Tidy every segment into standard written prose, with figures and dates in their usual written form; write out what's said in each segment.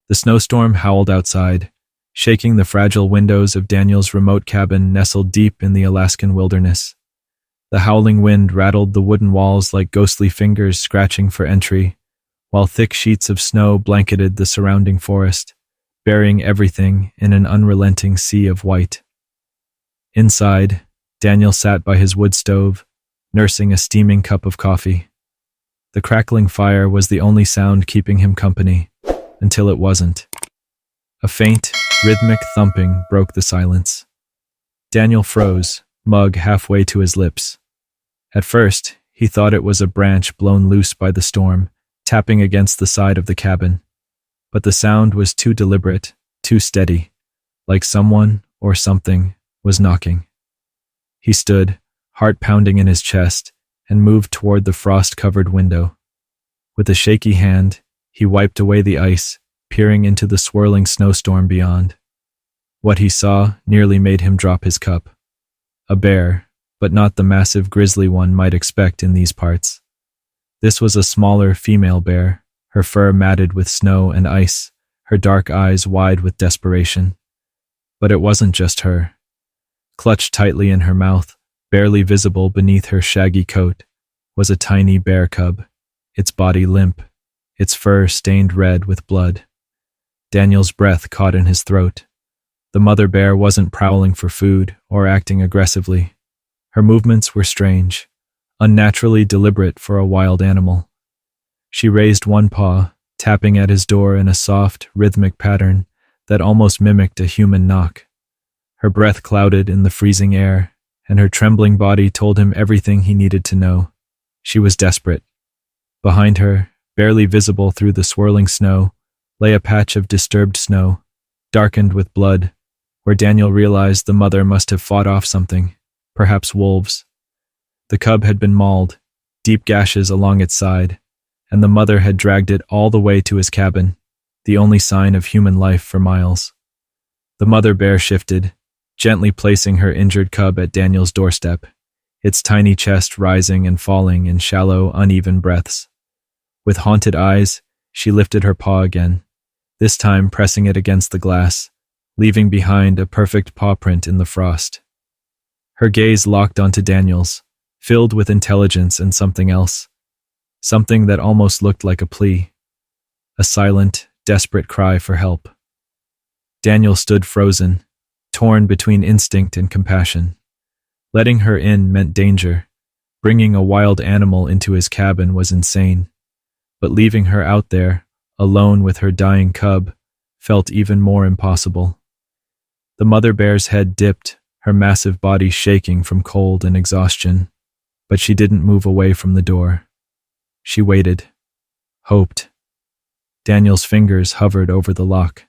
The snowstorm howled outside, shaking the fragile windows of Daniel's remote cabin nestled deep in the Alaskan wilderness. The howling wind rattled the wooden walls like ghostly fingers scratching for entry, while thick sheets of snow blanketed the surrounding forest, burying everything in an unrelenting sea of white. Inside, Daniel sat by his wood stove, nursing a steaming cup of coffee. The crackling fire was the only sound keeping him company, until it wasn't. A faint, rhythmic thumping broke the silence. Daniel froze, mug halfway to his lips. At first, he thought it was a branch blown loose by the storm, tapping against the side of the cabin. But the sound was too deliberate, too steady, like someone or something was knocking. He stood, heart pounding in his chest, and moved toward the frost-covered window. With a shaky hand, he wiped away the ice, peering into the swirling snowstorm beyond. What he saw nearly made him drop his cup. A bear, but not the massive grizzly one might expect in these parts. This was a smaller female bear, her fur matted with snow and ice, her dark eyes wide with desperation. But it wasn't just her. Clutched tightly in her mouth, barely visible beneath her shaggy coat, was a tiny bear cub, its body limp, its fur stained red with blood. Daniel's breath caught in his throat. The mother bear wasn't prowling for food or acting aggressively. Her movements were strange, unnaturally deliberate for a wild animal. She raised one paw, tapping at his door in a soft, rhythmic pattern that almost mimicked a human knock. Her breath clouded in the freezing air, and her trembling body told him everything he needed to know. She was desperate. Behind her, barely visible through the swirling snow, lay a patch of disturbed snow, darkened with blood, where Daniel realized the mother must have fought off something, perhaps wolves. The cub had been mauled, deep gashes along its side, and the mother had dragged it all the way to his cabin, the only sign of human life for miles. The mother bear shifted, gently placing her injured cub at Daniel's doorstep, its tiny chest rising and falling in shallow, uneven breaths. With haunted eyes, she lifted her paw again, this time pressing it against the glass, leaving behind a perfect paw print in the frost. Her gaze locked onto Daniel's, filled with intelligence and something else, something that almost looked like a plea, a silent, desperate cry for help. Daniel stood frozen, torn between instinct and compassion. Letting her in meant danger. Bringing a wild animal into his cabin was insane. But leaving her out there, alone with her dying cub, felt even more impossible. The mother bear's head dipped, her massive body shaking from cold and exhaustion, but she didn't move away from the door. She waited, hoped. Daniel's fingers hovered over the lock.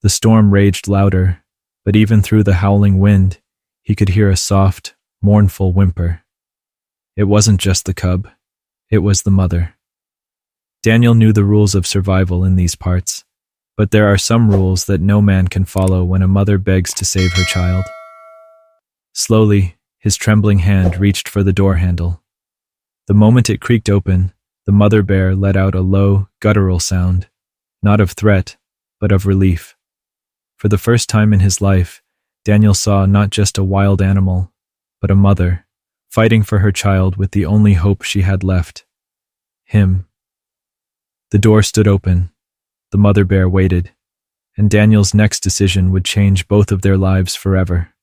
The storm raged louder, but even through the howling wind, he could hear a soft, mournful whimper. It wasn't just the cub, it was the mother. Daniel knew the rules of survival in these parts, but there are some rules that no man can follow when a mother begs to save her child. Slowly, his trembling hand reached for the door handle. The moment it creaked open, the mother bear let out a low, guttural sound, not of threat, but of relief. For the first time in his life, Daniel saw not just a wild animal, but a mother, fighting for her child with the only hope she had left: him. The door stood open. The mother bear waited, and Daniel's next decision would change both of their lives forever.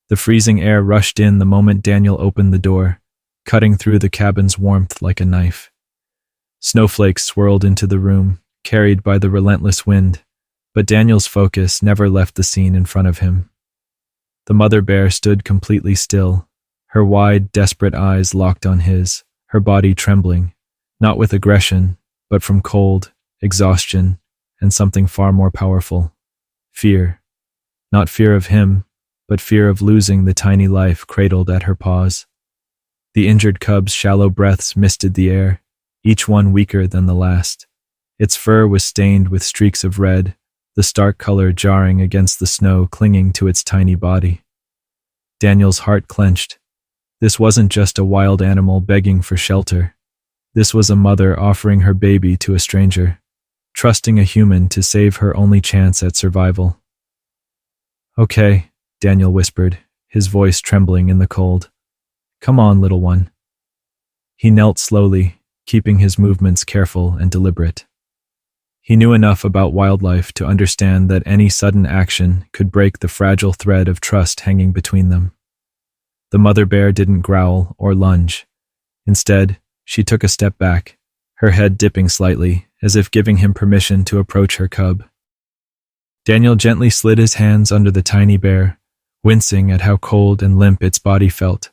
The freezing air rushed in the moment Daniel opened the door, cutting through the cabin's warmth like a knife. Snowflakes swirled into the room, carried by the relentless wind, but Daniel's focus never left the scene in front of him. The mother bear stood completely still, her wide, desperate eyes locked on his, her body trembling, not with aggression, but from cold, exhaustion, and something far more powerful: fear. Not fear of him, but fear of losing the tiny life cradled at her paws. The injured cub's shallow breaths misted the air, each one weaker than the last. Its fur was stained with streaks of red, the stark color jarring against the snow clinging to its tiny body. Daniel's heart clenched. This wasn't just a wild animal begging for shelter. This was a mother offering her baby to a stranger, trusting a human to save her only chance at survival. "Okay," Daniel whispered, his voice trembling in the cold. "Come on, little one." He knelt slowly, keeping his movements careful and deliberate. He knew enough about wildlife to understand that any sudden action could break the fragile thread of trust hanging between them. The mother bear didn't growl or lunge. Instead, she took a step back, her head dipping slightly, as if giving him permission to approach her cub. Daniel gently slid his hands under the tiny bear, wincing at how cold and limp its body felt.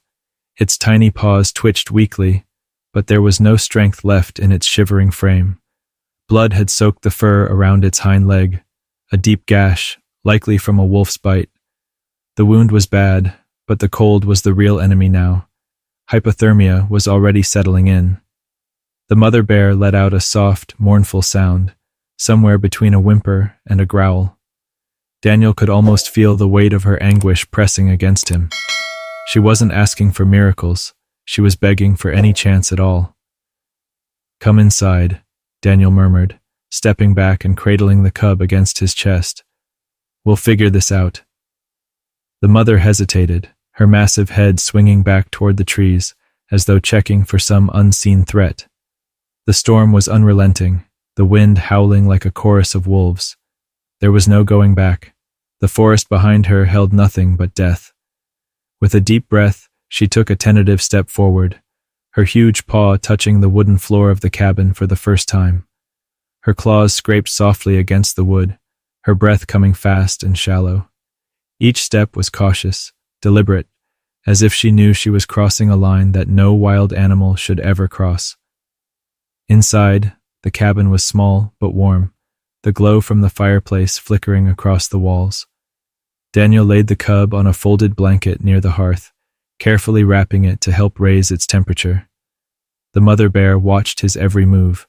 Its tiny paws twitched weakly, but there was no strength left in its shivering frame. Blood had soaked the fur around its hind leg, a deep gash, likely from a wolf's bite. The wound was bad, but the cold was the real enemy now. Hypothermia was already settling in. The mother bear let out a soft, mournful sound, somewhere between a whimper and a growl. Daniel could almost feel the weight of her anguish pressing against him. She wasn't asking for miracles, she was begging for any chance at all. "Come inside," Daniel murmured, stepping back and cradling the cub against his chest. "We'll figure this out." The mother hesitated, her massive head swinging back toward the trees, as though checking for some unseen threat. The storm was unrelenting, the wind howling like a chorus of wolves. There was no going back. The forest behind her held nothing but death. With a deep breath, she took a tentative step forward, her huge paw touching the wooden floor of the cabin for the first time. Her claws scraped softly against the wood, her breath coming fast and shallow. Each step was cautious, deliberate, as if she knew she was crossing a line that no wild animal should ever cross. Inside, the cabin was small but warm, the glow from the fireplace flickering across the walls. Daniel laid the cub on a folded blanket near the hearth, carefully wrapping it to help raise its temperature. The mother bear watched his every move,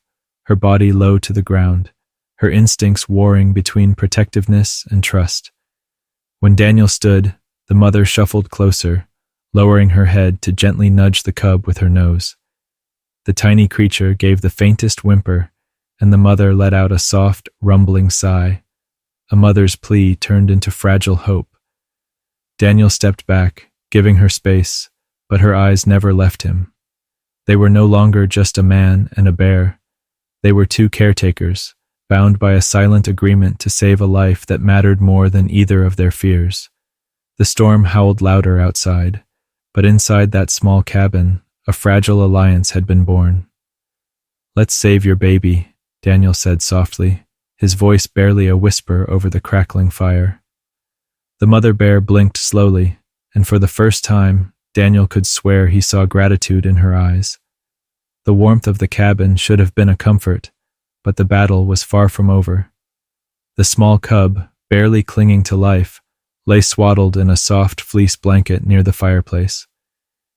her body low to the ground, her instincts warring between protectiveness and trust. When Daniel stood, the mother shuffled closer, lowering her head to gently nudge the cub with her nose. The tiny creature gave the faintest whimper, and the mother let out a soft, rumbling sigh. A mother's plea turned into fragile hope. Daniel stepped back, giving her space, but her eyes never left him. They were no longer just a man and a bear. They were two caretakers, bound by a silent agreement to save a life that mattered more than either of their fears. The storm howled louder outside, but inside that small cabin, a fragile alliance had been born. "Let's save your baby," Daniel said softly, his voice barely a whisper over the crackling fire. The mother bear blinked slowly, and for the first time, Daniel could swear he saw gratitude in her eyes. The warmth of the cabin should have been a comfort, but the battle was far from over. The small cub, barely clinging to life, lay swaddled in a soft fleece blanket near the fireplace.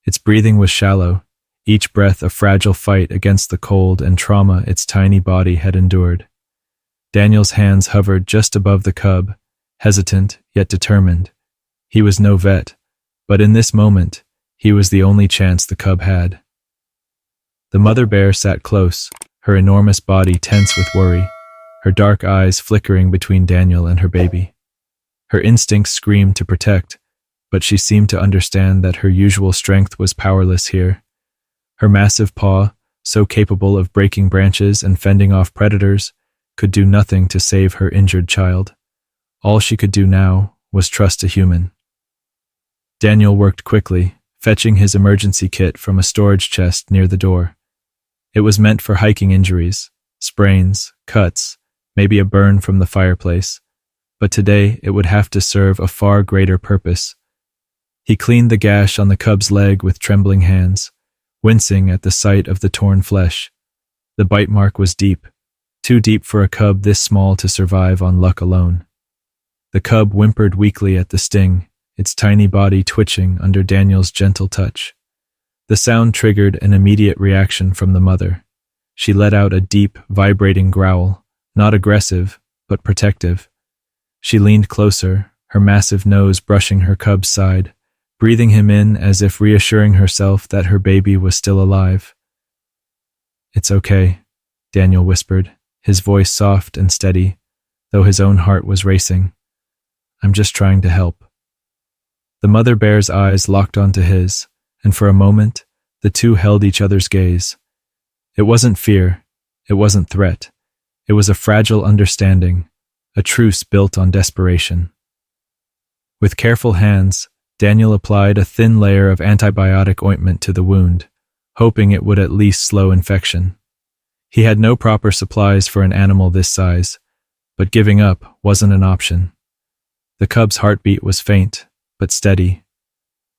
Its breathing was shallow, each breath a fragile fight against the cold and trauma its tiny body had endured. Daniel's hands hovered just above the cub, hesitant yet determined. He was no vet, but in this moment, he was the only chance the cub had. The mother bear sat close, her enormous body tense with worry, her dark eyes flickering between Daniel and her baby. Her instincts screamed to protect, but she seemed to understand that her usual strength was powerless here. Her massive paw, so capable of breaking branches and fending off predators, could do nothing to save her injured child. All she could do now was trust a human. Daniel worked quickly, fetching his emergency kit from a storage chest near the door. It was meant for hiking injuries, sprains, cuts, maybe a burn from the fireplace, but today it would have to serve a far greater purpose. He cleaned the gash on the cub's leg with trembling hands, wincing at the sight of the torn flesh. The bite mark was deep, too deep for a cub this small to survive on luck alone. The cub whimpered weakly at the sting, its tiny body twitching under Daniel's gentle touch. The sound triggered an immediate reaction from the mother. She let out a deep, vibrating growl, not aggressive, but protective. She leaned closer, her massive nose brushing her cub's side, breathing him in as if reassuring herself that her baby was still alive. "It's okay," Daniel whispered, his voice soft and steady, though his own heart was racing. "I'm just trying to help." The mother bear's eyes locked onto his, and for a moment, the two held each other's gaze. It wasn't fear, it wasn't threat. It was a fragile understanding, a truce built on desperation. With careful hands, Daniel applied a thin layer of antibiotic ointment to the wound, hoping it would at least slow infection. He had no proper supplies for an animal this size, but giving up wasn't an option. The cub's heartbeat was faint, but steady.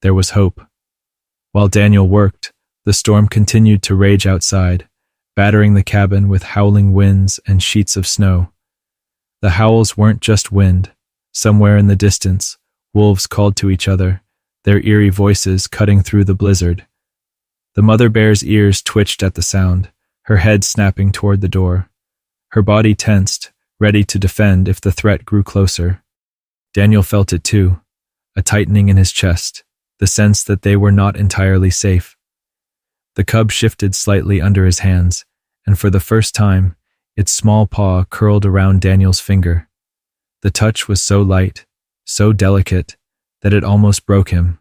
There was hope. While Daniel worked, the storm continued to rage outside, battering the cabin with howling winds and sheets of snow. The howls weren't just wind. Somewhere in the distance, wolves called to each other, their eerie voices cutting through the blizzard. The mother bear's ears twitched at the sound, her head snapping toward the door. Her body tensed, ready to defend if the threat grew closer. Daniel felt it too, a tightening in his chest, the sense that they were not entirely safe. The cub shifted slightly under his hands, and for the first time, its small paw curled around Daniel's finger. The touch was so light, so delicate, that it almost broke him.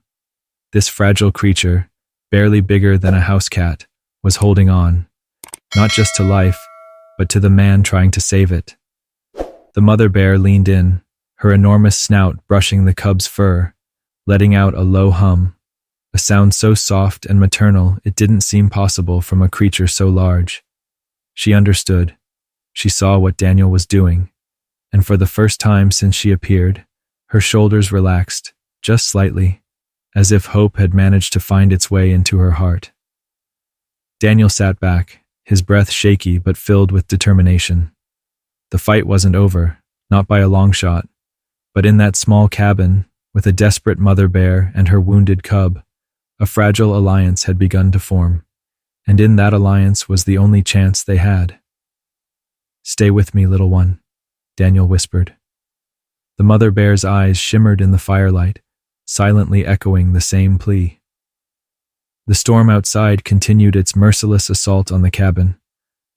This fragile creature, barely bigger than a house cat, was holding on, not just to life, but to the man trying to save it. The mother bear leaned in, her enormous snout brushing the cub's fur, letting out a low hum, a sound so soft and maternal it didn't seem possible from a creature so large. She understood. She saw what Daniel was doing, and for the first time since she appeared, her shoulders relaxed, just slightly, as if hope had managed to find its way into her heart. Daniel sat back, his breath shaky but filled with determination. The fight wasn't over, not by a long shot, but in that small cabin, with a desperate mother bear and her wounded cub, a fragile alliance had begun to form, and in that alliance was the only chance they had. "Stay with me, little one," Daniel whispered. The mother bear's eyes shimmered in the firelight, silently echoing the same plea. The storm outside continued its merciless assault on the cabin,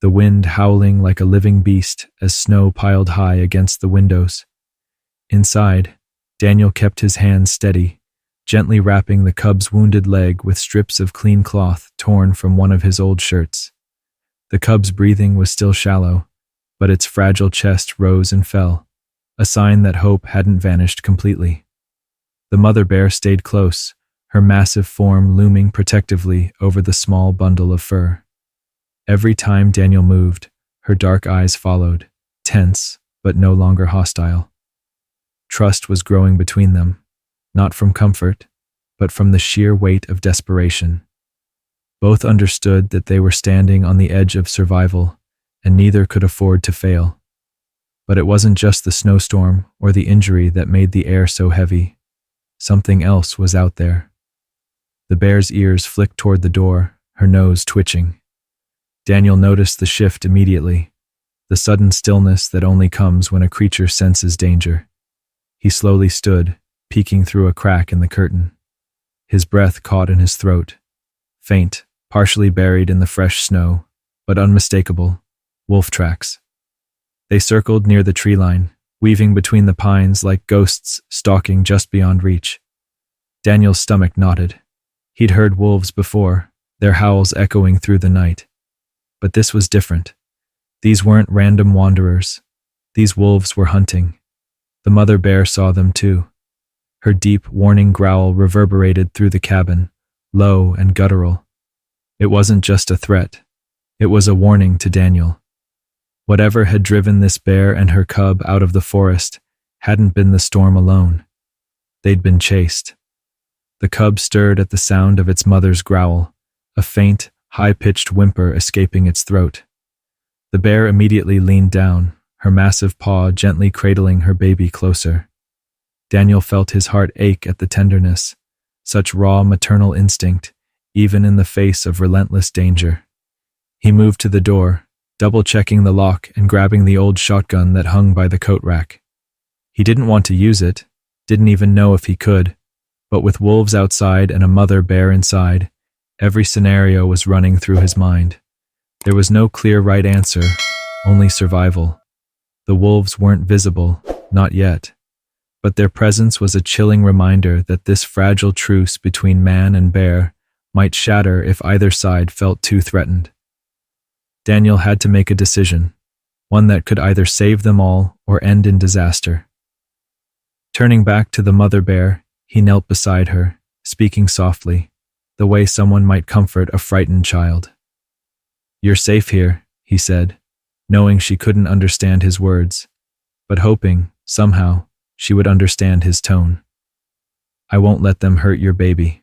the wind howling like a living beast as snow piled high against the windows. Inside, Daniel kept his hands steady, gently wrapping the cub's wounded leg with strips of clean cloth torn from one of his old shirts. The cub's breathing was still shallow, but its fragile chest rose and fell, a sign that hope hadn't vanished completely. The mother bear stayed close, her massive form looming protectively over the small bundle of fur. Every time Daniel moved, her dark eyes followed, tense but no longer hostile. Trust was growing between them, not from comfort, but from the sheer weight of desperation. Both understood that they were standing on the edge of survival, and neither could afford to fail. But it wasn't just the snowstorm or the injury that made the air so heavy. Something else was out there. The bear's ears flicked toward the door, her nose twitching. Daniel noticed the shift immediately, the sudden stillness that only comes when a creature senses danger. He slowly stood, peeking through a crack in the curtain. His breath caught in his throat, faint, partially buried in the fresh snow, but unmistakable, wolf tracks. They circled near the tree line, weaving between the pines like ghosts stalking just beyond reach. Daniel's stomach knotted. He'd heard wolves before, their howls echoing through the night. But this was different. These weren't random wanderers. These wolves were hunting. The mother bear saw them too. Her deep, warning growl reverberated through the cabin, low and guttural. It wasn't just a threat. It was a warning to Daniel. Whatever had driven this bear and her cub out of the forest hadn't been the storm alone. They'd been chased. The cub stirred at the sound of its mother's growl, a faint, high-pitched whimper escaping its throat. The bear immediately leaned down, her massive paw gently cradling her baby closer. Daniel felt his heart ache at the tenderness, such raw maternal instinct, even in the face of relentless danger. He moved to the door, double-checking the lock and grabbing the old shotgun that hung by the coat rack. He didn't want to use it, didn't even know if he could, but with wolves outside and a mother bear inside, every scenario was running through his mind. There was no clear right answer, only survival. The wolves weren't visible, not yet, but their presence was a chilling reminder that this fragile truce between man and bear might shatter if either side felt too threatened. Daniel had to make a decision, one that could either save them all or end in disaster. Turning back to the mother bear, he knelt beside her, speaking softly, the way someone might comfort a frightened child. "You're safe here," he said, knowing she couldn't understand his words, but hoping, somehow, she would understand his tone. "I won't let them hurt your baby."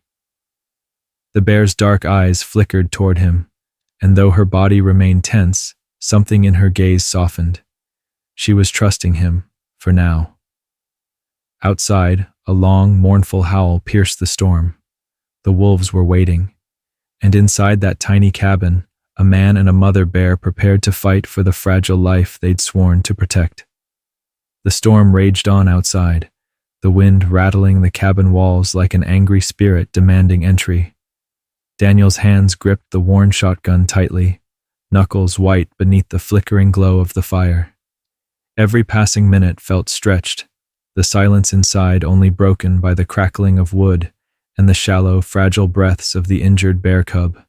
The bear's dark eyes flickered toward him, and though her body remained tense, something in her gaze softened. She was trusting him, for now. Outside, a long, mournful howl pierced the storm. The wolves were waiting, and inside that tiny cabin, a man and a mother bear prepared to fight for the fragile life they'd sworn to protect. The storm raged on outside, the wind rattling the cabin walls like an angry spirit demanding entry. Daniel's hands gripped the worn shotgun tightly, knuckles white beneath the flickering glow of the fire. Every passing minute felt stretched, the silence inside only broken by the crackling of wood and the shallow, fragile breaths of the injured bear cub.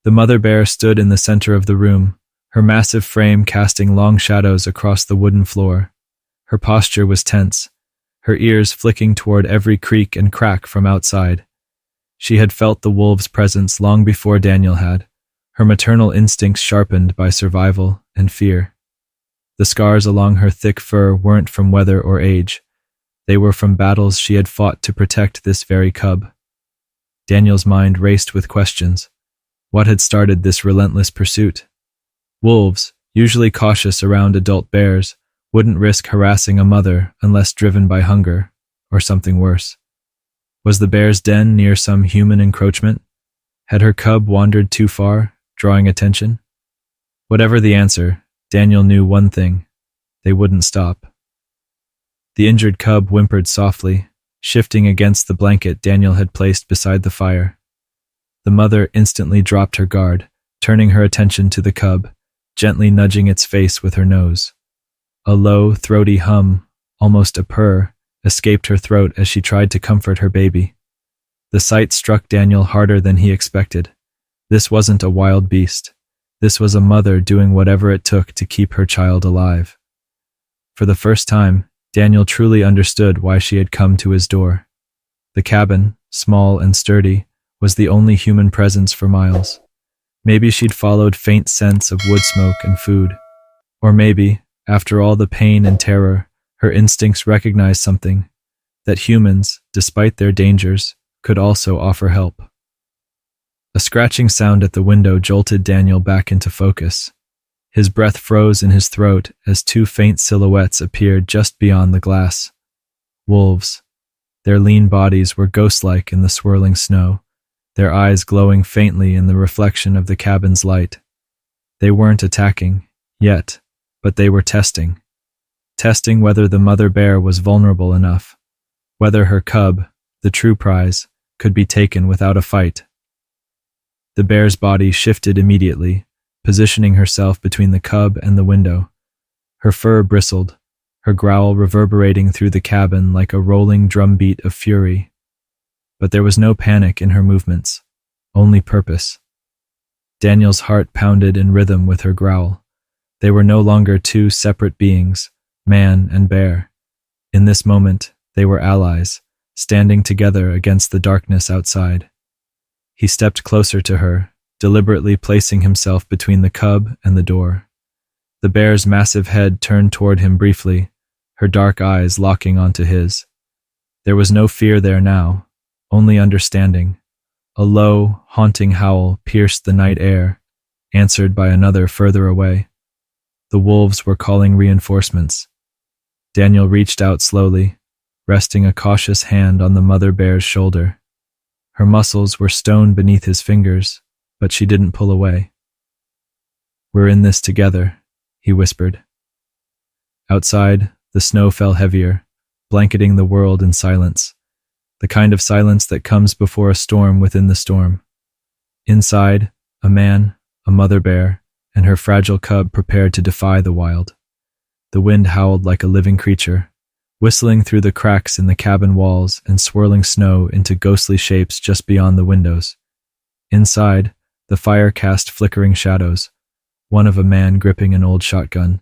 The mother bear stood in the center of the room, her massive frame casting long shadows across the wooden floor. Her posture was tense, her ears flicking toward every creak and crack from outside. She had felt the wolves' presence long before Daniel had, her maternal instincts sharpened by survival and fear. The scars along her thick fur weren't from weather or age. They were from battles she had fought to protect this very cub. Daniel's mind raced with questions. What had started this relentless pursuit? Wolves, usually cautious around adult bears, wouldn't risk harassing a mother unless driven by hunger, or something worse. Was the bear's den near some human encroachment? Had her cub wandered too far, drawing attention? Whatever the answer, Daniel knew one thing: they wouldn't stop. The injured cub whimpered softly, shifting against the blanket Daniel had placed beside the fire. The mother instantly dropped her guard, turning her attention to the cub, gently nudging its face with her nose. A low, throaty hum, almost a purr, escaped her throat as she tried to comfort her baby. The sight struck Daniel harder than he expected. This wasn't a wild beast. This was a mother doing whatever it took to keep her child alive. For the first time, Daniel truly understood why she had come to his door. The cabin, small and sturdy, was the only human presence for miles. Maybe she'd followed faint scents of wood smoke and food. Or maybe, after all the pain and terror, her instincts recognized something, that humans, despite their dangers, could also offer help. A scratching sound at the window jolted Daniel back into focus. His breath froze in his throat as two faint silhouettes appeared just beyond the glass. Wolves. Their lean bodies were ghost-like in the swirling snow, their eyes glowing faintly in the reflection of the cabin's light. They weren't attacking, yet, but they were testing. Testing whether the mother bear was vulnerable enough, whether her cub, the true prize, could be taken without a fight. The bear's body shifted immediately, positioning herself between the cub and the window. Her fur bristled, her growl reverberating through the cabin like a rolling drumbeat of fury. But there was no panic in her movements, only purpose. Daniel's heart pounded in rhythm with her growl. They were no longer two separate beings, man and bear. In this moment, they were allies, standing together against the darkness outside. He stepped closer to her, deliberately placing himself between the cub and the door. The bear's massive head turned toward him briefly, her dark eyes locking onto his. There was no fear there now, only understanding. A low, haunting howl pierced the night air, answered by another further away. The wolves were calling reinforcements. Daniel reached out slowly, resting a cautious hand on the mother bear's shoulder. Her muscles were stone beneath his fingers, but she didn't pull away. "We're in this together," he whispered. Outside, the snow fell heavier, blanketing the world in silence, the kind of silence that comes before a storm within the storm. Inside, a man, a mother bear, and her fragile cub prepared to defy the wild. The wind howled like a living creature, whistling through the cracks in the cabin walls and swirling snow into ghostly shapes just beyond the windows. Inside, the fire cast flickering shadows, one of a man gripping an old shotgun,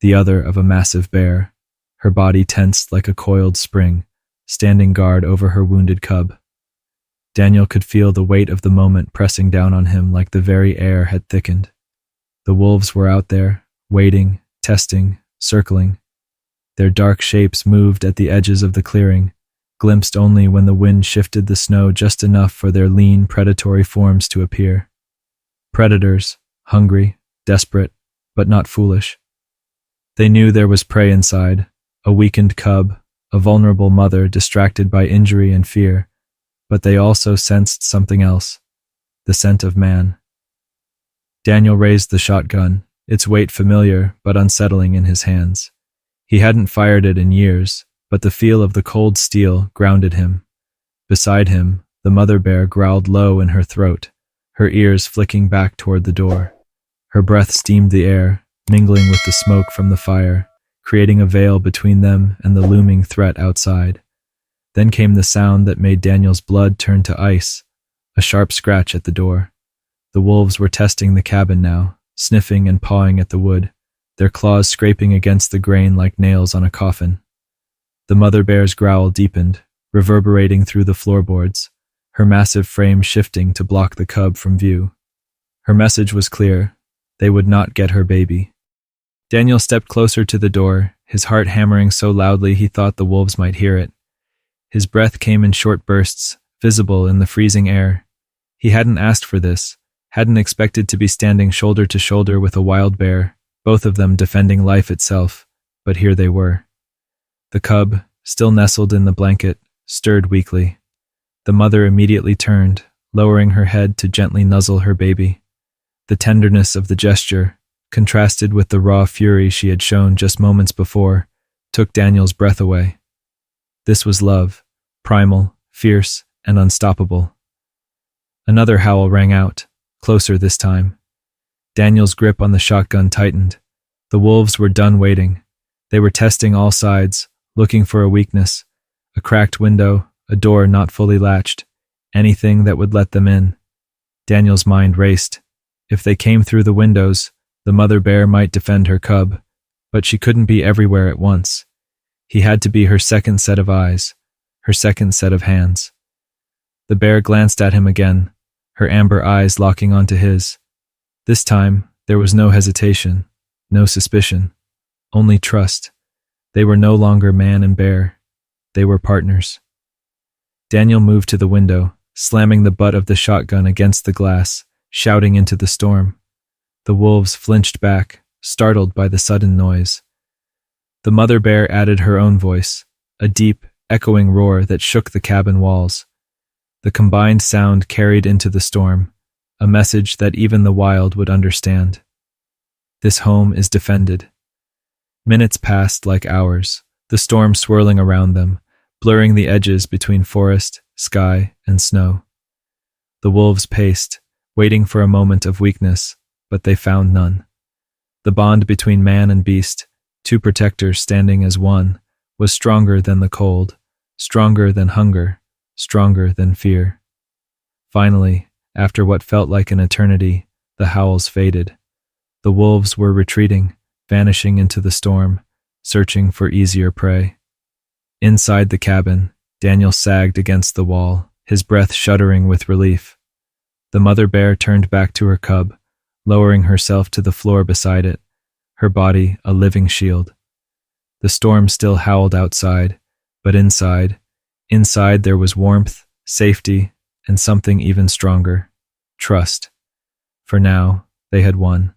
the other of a massive bear, her body tensed like a coiled spring, standing guard over her wounded cub. Daniel could feel the weight of the moment pressing down on him like the very air had thickened. The wolves were out there, waiting, testing, circling. Their dark shapes moved at the edges of the clearing, glimpsed only when the wind shifted the snow just enough for their lean, predatory forms to appear. Predators, hungry, desperate, but not foolish. They knew there was prey inside, a weakened cub, a vulnerable mother distracted by injury and fear, but they also sensed something else, the scent of man. Daniel raised the shotgun, its weight familiar but unsettling in his hands. He hadn't fired it in years, but the feel of the cold steel grounded him. Beside him, the mother bear growled low in her throat, her ears flicking back toward the door. Her breath steamed the air, mingling with the smoke from the fire, creating a veil between them and the looming threat outside. Then came the sound that made Daniel's blood turn to ice, a sharp scratch at the door. The wolves were testing the cabin now, sniffing and pawing at the wood, their claws scraping against the grain like nails on a coffin. The mother bear's growl deepened, reverberating through the floorboards, her massive frame shifting to block the cub from view. Her message was clear: they would not get her baby. Daniel stepped closer to the door, his heart hammering so loudly he thought the wolves might hear it. His breath came in short bursts, visible in the freezing air. He hadn't asked for this, hadn't expected to be standing shoulder to shoulder with a wild bear, both of them defending life itself, but here they were. The cub, still nestled in the blanket, stirred weakly. The mother immediately turned, lowering her head to gently nuzzle her baby. The tenderness of the gesture, contrasted with the raw fury she had shown just moments before, took Daniel's breath away. This was love, primal, fierce, and unstoppable. Another howl rang out, closer this time. Daniel's grip on the shotgun tightened. The wolves were done waiting. They were testing all sides, looking for a weakness, a cracked window, a door not fully latched, anything that would let them in. Daniel's mind raced. If they came through the windows, the mother bear might defend her cub, but she couldn't be everywhere at once. He had to be her second set of eyes, her second set of hands. The bear glanced at him again, her amber eyes locking onto his. This time, there was no hesitation, no suspicion, only trust. They were no longer man and bear. They were partners. Daniel moved to the window, slamming the butt of the shotgun against the glass, shouting into the storm. The wolves flinched back, startled by the sudden noise. The mother bear added her own voice, a deep, echoing roar that shook the cabin walls. The combined sound carried into the storm, a message that even the wild would understand. This home is defended. Minutes passed like hours, the storm swirling around them, blurring the edges between forest, sky, and snow. The wolves paced, waiting for a moment of weakness, but they found none. The bond between man and beast, two protectors standing as one, was stronger than the cold, stronger than hunger, stronger than fear. Finally, after what felt like an eternity, the howls faded. The wolves were retreating, vanishing into the storm, searching for easier prey. Inside the cabin, Daniel sagged against the wall, his breath shuddering with relief. The mother bear turned back to her cub, lowering herself to the floor beside it, her body a living shield. The storm still howled outside, but inside there was warmth, safety, and something even stronger: trust. For now, they had won.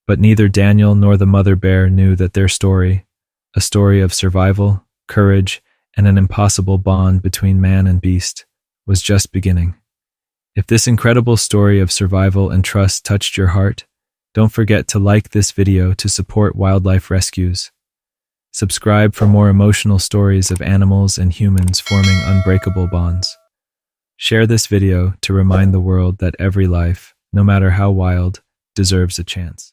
But neither Daniel nor the mother bear knew that their story, a story of survival, courage, and an impossible bond between man and beast, was just beginning. If this incredible story of survival and trust touched your heart, don't forget to like this video to support wildlife rescues. Subscribe for more emotional stories of animals and humans forming unbreakable bonds. Share this video to remind the world that every life, no matter how wild, deserves a chance.